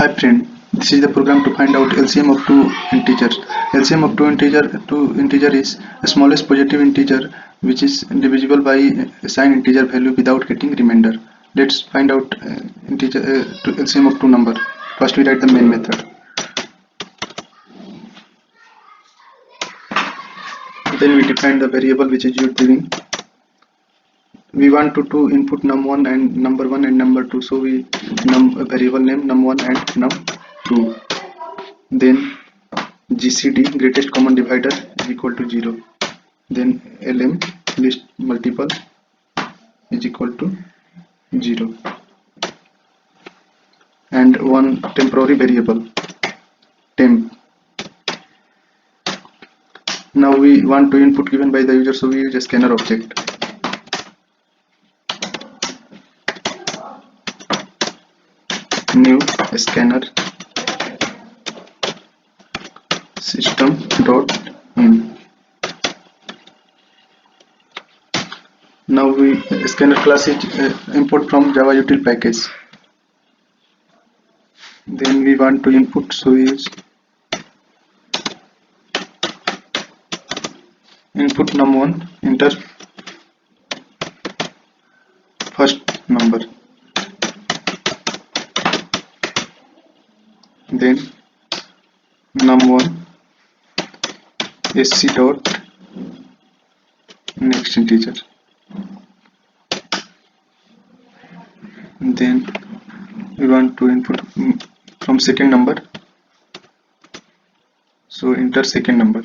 Hi friend, this is the program to find out LCM of two integers. LCM of two integer is the smallest positive integer which is divisible by a signed integer value without getting remainder. Let's find out LCM of two number. First we write the main method. Then we define the variable which is used during. We want to input num1 and number1 and number2, so we variable name num1 and num2. Then GCD greatest common divider is equal to 0. Then LM list multiple is equal to 0. And one temporary variable temp. Now we want to input given by the user, so we use a scanner object. New scanner system dot in. Now we scanner class is import from Java util package. Then we want to input, so we use input num1, enter first number, then num1 sc dot next integer, then we want to input from second number, so enter second number,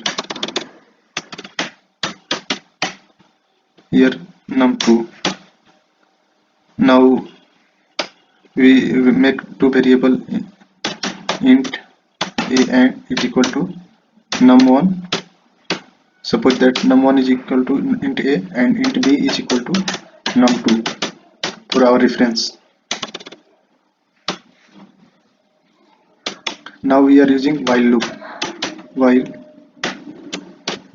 here num2. Now we make two variable int a and is equal to num1. Suppose that num1 is equal to int a and int b is equal to num2 for our reference. Now we are using while loop. While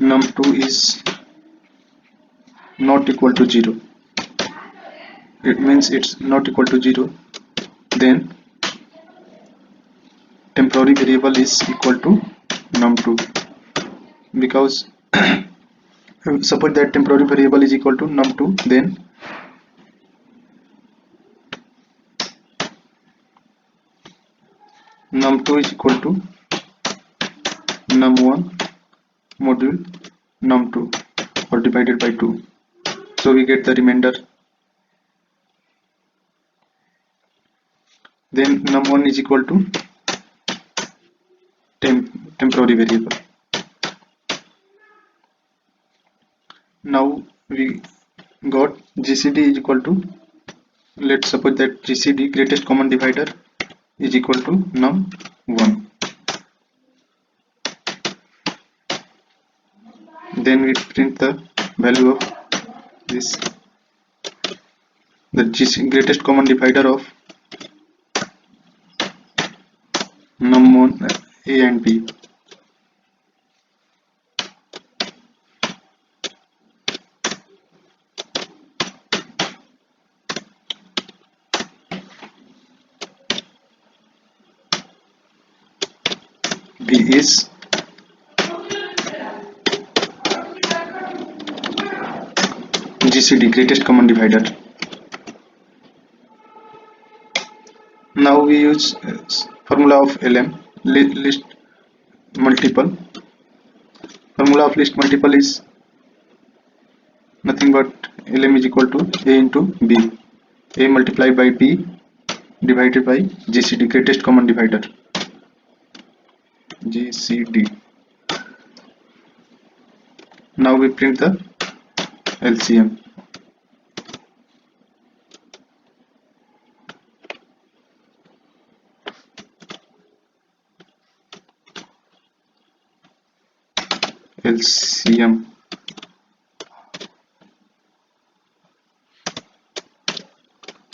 num2 is not equal to 0, it means it's not equal to 0, then temporary variable is equal to num2, because suppose that temporary variable is equal to num2, then num2 is equal to num1 module num2 or divided by 2, so we get the remainder. Then num1 is equal to temporary variable. Now we got GCD is equal to, let's suppose that GCD greatest common divider is equal to num1. Then we print the value of this, the greatest common divider of num1 a and b. B is GCD greatest common divider. Now we use formula of LM list multiple. Formula of list multiple is nothing but LM is equal to A into B. A multiplied by B divided by GCD greatest common divider. GCD. Now we print the LCM. LCM.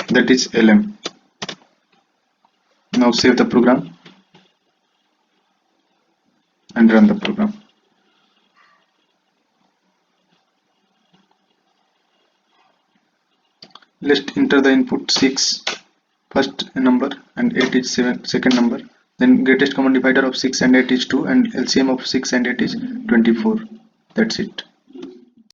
That is LM. Now save the program and run the program. Let's enter the input 6 first number and 8 is second number. Then greatest common divider of 6 and 8 is 2, and LCM of 6 and 8 is 24. That's it.